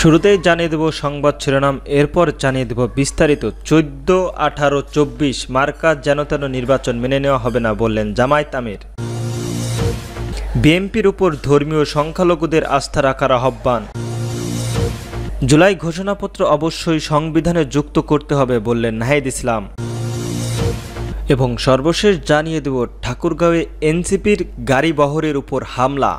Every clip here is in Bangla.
শুরুতেই জানিয়ে দেব সংবাদ শিরোনাম, এরপর জানিয়ে দেব বিস্তারিত। 14, 18, 24 মার্কা যেন তেন নির্বাচন মেনে নেওয়া হবে না বললেন জামায়াত আমির। বিএনপির উপর ধর্মীয় সংখ্যালঘুদের আস্থা রাখার আহ্বান। জুলাই ঘোষণাপত্র অবশ্যই সংবিধানে যুক্ত করতে হবে বললেন নাহিদ ইসলাম। এবং সর্বশেষ জানিয়ে দেব ঠাকুরগাঁওয়ে এনসিপির গাড়ি বহরের উপর হামলা।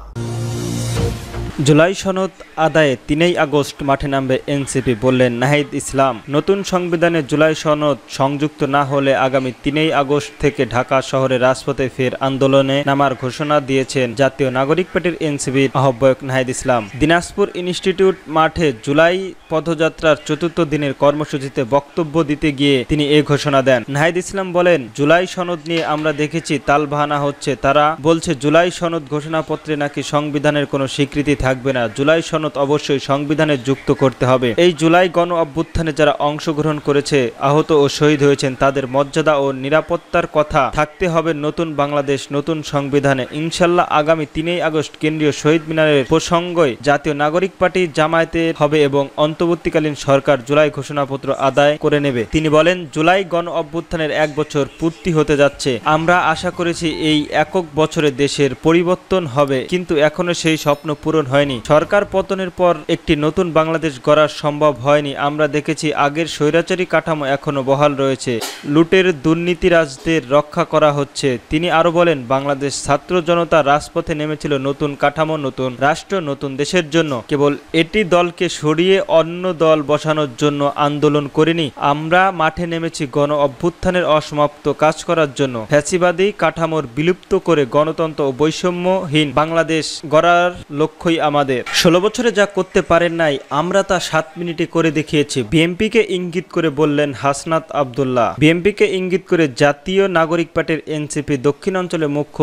জুলাই সনদ আদায়ে 3 আগস্ট মাঠে নামবে এনসিপি বললেন নাহিদ ইসলাম। নতুন সংবিধানে জুলাই সনদ সংযুক্ত না হলে আগামী 3 আগস্ট থেকে ঢাকা শহরে রাজপথে ফের আন্দোলনে নামার ঘোষণা দিয়েছেন জাতীয় নাগরিক পার্টির এনসিপির আহ্বায়ক নাহিদ ইসলাম। দিনাজপুর ইনস্টিটিউট মাঠে জুলাই পদযাত্রার 4র্থ দিনের কর্মসূচিতে বক্তব্য দিতে গিয়ে তিনি এই ঘোষণা দেন। নাহিদ ইসলাম বলেন, জুলাই সনদ নিয়ে আমরা দেখেছি তালবাহানা হচ্ছে। তারা বলছে জুলাই সনদ ঘোষণাপত্রে নাকি সংবিধানের কোনো স্বীকৃতি থাকবে না। জুলাই সনদ অবশ্যই সংবিধানে যুক্ত করতে হবে। এই জুলাই গণ অভ্যুত্থানে যারা অংশগ্রহণ করেছে, আহত ও শহীদ হয়েছেন, তাদের মর্যাদা ও নিরাপত্তার কথা থাকতে হবে নতুন বাংলাদেশ নতুন সংবিধানে। ইনশাল্লাহ আগামী 3 আগস্ট কেন্দ্রীয় শহীদ মিনারের প্রসঙ্গে জাতীয় নাগরিক পার্টি জামায়াতের হবে এবং অন্তর্বর্তীকালীন সরকার জুলাই ঘোষণাপত্র আদায় করে নেবে। তিনি বলেন, জুলাই গণ অভ্যুত্থানের 1 বছর পূর্তি হতে যাচ্ছে। আমরা আশা করেছি এই একক বছরে দেশের পরিবর্তন হবে, কিন্তু এখনো সেই স্বপ্ন পূরণ হয়নি। সরকার পতনের পর একটি নতুন বাংলাদেশ গড়া সম্ভব হয়নি। আমরা দেখেছি আগের স্বৈরাচারী কাঠামো এখনো বহাল রয়েছে। লুটের দুর্নীতিরাজদের রক্ষা করা হচ্ছে। তিনি আরো বলেন, বাংলাদেশ ছাত্র জনতা রাজপথে নেমেছিল নতুন কাঠামো, নতুন রাষ্ট্র, নতুন দেশের জন্য। কেবল এটি দলকে সরিয়ে অন্য দল বসানোর জন্য আন্দোলন করিনি। আমরা মাঠে নেমেছি গণ অভ্যুত্থানের অসমাপ্ত কাজ করার জন্য। ফ্যাসিবাদী কাঠামোর বিলুপ্ত করে গণতন্ত্র ও বৈষম্যহীন বাংলাদেশ গড়ার লক্ষ্যই আমাদের। 16 বছরে যা করতে পারেন নাই, আমরা তা 7 মিনিটে করে দেখিয়েছি। বিএনপিকে ইঙ্গিত করে বললেন হাসনাত আব্দুল্লাহ। বিএনপিকে ইঙ্গিত করে জাতীয় নাগরিক পার্টির এনসিপি দক্ষিণ অঞ্চলের মুখ্য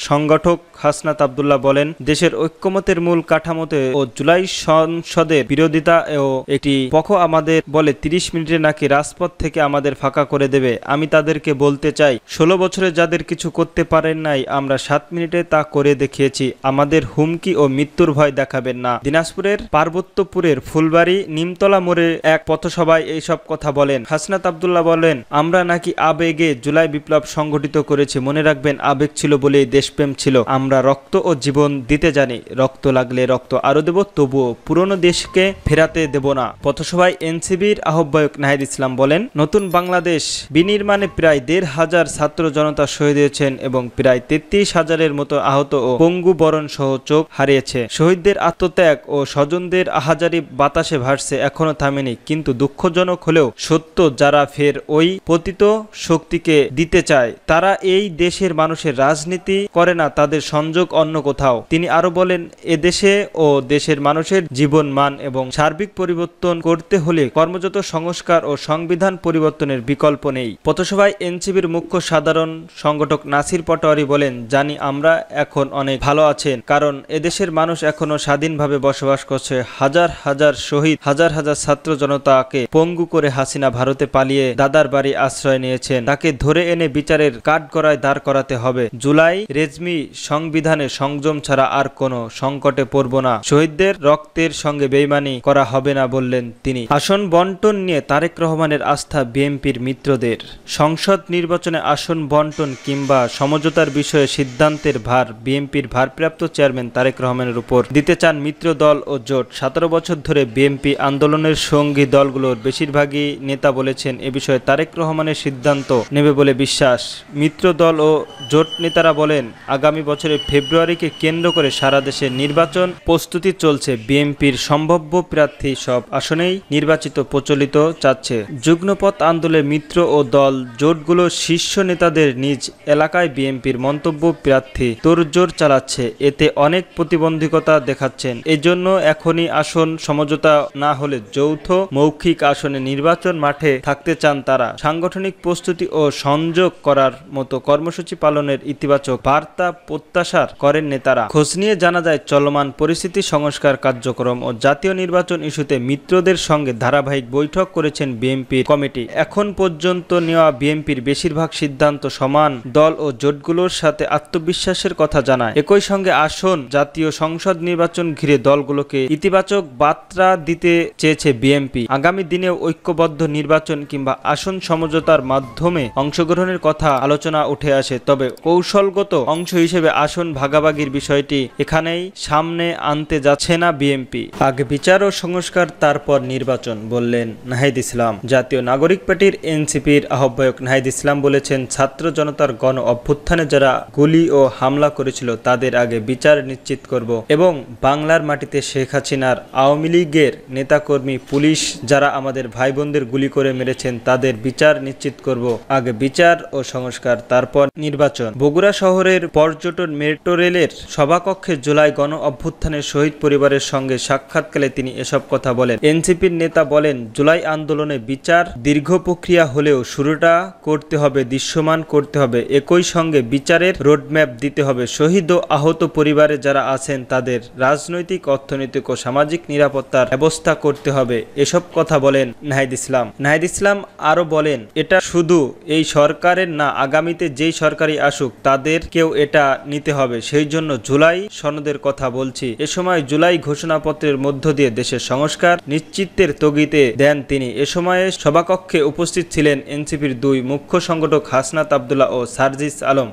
সংগঠক হাসনাত আব্দুল্লাহ বলেন, দেশের ঐক্যমতের মূল কাঠামোতে ও জুলাই সংসদের বিরোধিতা ও একটি পক্ষ আমাদের বলে 30 মিনিটে নাকি রাজপথ থেকে আমাদের ফাঁকা করে দেবে। আমি তাদেরকে বলতে চাই, 16 বছরে যাদের কিছু করতে পারেন নাই, আমরা 7 মিনিটে তা করে দেখিয়েছি। আমাদের হুমকি ও মৃত্যুর ভয় দেখাবেন না। দিনাজপুরের পার্বত্যপুরের ফুলবাড়ি নিমতলা মোড়ে এক পথসভায় এইসব কথা বলেন হাসনাত আব্দুল্লাহ। বলেন, আমরা নাকি আবেগে জুলাই বিপ্লব সংগঠিত করেছি। মনে রাখবেন, আবেগ ছিল বলেই দেশপ্রেম ছিল। আমরা রক্ত ও জীবন দিতে জানি। রক্ত লাগলে রক্ত আরো দেব, তবুও পুরনো দেশকে ফেরাতে দেব না। পথসভায় এনসিবির আহ্বায়ক নাহিদ ইসলাম বলেন, নতুন বাংলাদেশ বিনির্মাণে প্রায় 1,500 ছাত্র জনতা শহীদ হয়েছেন এবং প্রায় 33,000-এর মতো আহত ও পঙ্গু বরণ সহ চোখ হারিয়েছে। শহীদদের আত্মত্যাগ ও স্বজনদের আহাজারি বাতাসে ভাসছে, এখনো থামেনি। কিন্তু দুঃখজনক হলেও সত্য, যারা ফের ওই পতিত শক্তিকে দিতে চায়, তারা এই দেশের মানুষের রাজনীতি করে না, তাদের সংযোগ অন্য কোথাও। তিনি আরো বলেন, এদেশে ও দেশের মানুষের জীবন মান এবং সার্বিক পরিবর্তন করতে হলে কর্মযত সংস্কার ও সংবিধান পরিবর্তনের বিকল্প নেই। পথসভায় এনসিপির মুখ্য সাধারণ সংগঠক নাসির পাটোয়ারি বলেন, জানি আমরা এখন অনেক ভালো আছেন, কারণ এদেশের মানুষ এখনো স্বাধীনভাবে বসবাস করছে। হাজার হাজার শহীদ, হাজার হাজার ছাত্র জনতাকে পঙ্গু করে হাসিনা ভারতে পালিয়ে দাদার বাড়ি আশ্রয় নিয়েছেন। তাকে ধরে এনে বিচারের কাঠগড়ায় দাঁড় করাতে হবে। জুলাই রেজমি সংবিধানে সংযম ছাড়া আর কোনো সংকটে পড়ব না। শহীদদের রক্তের সঙ্গে বেইমানি করা হবে না বললেন তিনি। আসন বন্টন নিয়ে তারেক রহমানের আস্থা বিএনপির মিত্রদের। সংসদ নির্বাচনে আসন বন্টন কিংবা সমঝোতার বিষয়ে সিদ্ধান্তের ভার বিএনপির ভারপ্রাপ্ত চেয়ারম্যান তারেক রহমানের উপর দিতে চান মিত্র দল ও জোট। 17 বছর ধরে বিএনপি আন্দোলনের সঙ্গী দলগুলোর বেশিরভাগই নেতা বলেছেন, এ বিষয়ে তারেক রহমানের সিদ্ধান্ত নেবে বলে বিশ্বাস। মিত্র দল ও জোট নেতারা বলেন, আগামী বছরের ফেব্রুয়ারিকে কেন্দ্র করে সারা দেশে নির্বাচন প্রস্তুতি চলছে। বিএনপির সম্ভাব্য প্রার্থী সব আসনেই নির্বাচিত প্রচলিত চাচ্ছে। যুগ্মপথ আন্দোলনে মিত্র ও দল জোটগুলোর শীর্ষ নেতাদের নিজ এলাকায় বিএনপির মন্তব্য প্রার্থী তোড়জোড় চালাচ্ছে। এতে অনেক প্রতিবন্ধকতা দেখাচ্ছেন। এজন্য এখনই আসন সমঝোতা না হলে যৌথ মৌখিক আসনে নির্বাচন মাঠে থাকতে চান তারা। সাংগঠনিক প্রস্তুতি ও সংযোগ করার মতো কর্মসূচি পালনের ইতিবাচক বার্তা প্রত্যাশা করেন নেতারা। খোঁজ নিয়ে জানা যায়, চলমান পরিস্থিতি সংস্কার কার্যক্রম ও জাতীয় নির্বাচন ইস্যুতে মিত্রদের সঙ্গে ধারাবাহিক বৈঠক করেছেন বিএনপির কমিটি। এখন পর্যন্ত নেওয়া বিএনপির বেশিরভাগ সিদ্ধান্ত সমান দল ও জোটগুলোর সাথে আত্মবিশ্বাসের কথা জানায়। একই সঙ্গে আসন জাতীয় সংসদ নির্বাচন ঘিরে দলগুলোকে ইতিবাচক বার্তা দিতে চেয়েছে বিএনপি। আগামী দিনেও ঐক্যবদ্ধ নির্বাচন কিংবা আসন সমঝোতার মাধ্যমে অংশগ্রহণের কথা আলোচনা উঠে আসে, তবে কৌশলগত অংশ হিসেবে আসন ভাগাভাগির বিষয়টি এখানেই সামনে আনতে যাচ্ছে না বিএনপি। আগে বিচার ও সংস্কার, তারপর নির্বাচন, বললেন নাহিদ ইসলাম। জাতীয় নাগরিক পার্টির এনসিপির আহ্বায়ক নাহিদ ইসলাম বলেছেন, ছাত্র জনতার গণ অভ্যুত্থানে যারা গুলি ও হামলা করেছিল তাদের আগে বিচার নিশ্চিত করব এবং বাংলার মাটিতে শেখ হাসিনার আওয়ামী লীগের নেতাকর্মী, পুলিশ যারা আমাদের ভাই বোনদের গুলি করে মেরেছেন তাদের বিচার নিশ্চিত করব। আগে বিচার ও সংস্কার, তারপর নির্বাচন। বগুড়া শহরের পর্যটন মেট্রো রেলের সভাকক্ষে জুলাই গণ অভ্যুত্থানের শহীদ পরিবারের সঙ্গে সাক্ষাৎকালে তিনি এসব কথা বলেন। এনসিপির নেতা বলেন, জুলাই আন্দোলনে বিচার দীর্ঘ প্রক্রিয়া হলেও শুরুটা করতে হবে, দৃশ্যমান করতে হবে। একই সঙ্গে বিচারের রোডম্যাপ দিতে হবে। শহীদ ও আহত পরিবারে যারা আছেন তাদের রাজনৈতিক, অর্থনৈতিক ও সামাজিক নিরাপত্তার ব্যবস্থা করতে হবে। এসব কথা বলেন নাহিদ ইসলাম। নাহিদ ইসলাম আরো বলেন, এটা শুধু এই সরকারের না, আগামীতে যেই সরকারই আসুক তাদেরকেও এটা নিতে হবে। সেই জন্য জুলাই সনদের কথা বলছি। এ সময় জুলাই ঘোষণাপত্রের মধ্য দিয়ে দেশের সংস্কার নিশ্চিতের তাগিদে দেন তিনি। এ সময়ে সভাকক্ষে উপস্থিত ছিলেন এনসিপির দুই মুখ্য সংগঠক হাসনাত আবদুল্লাহ ও সার্জিস আলম।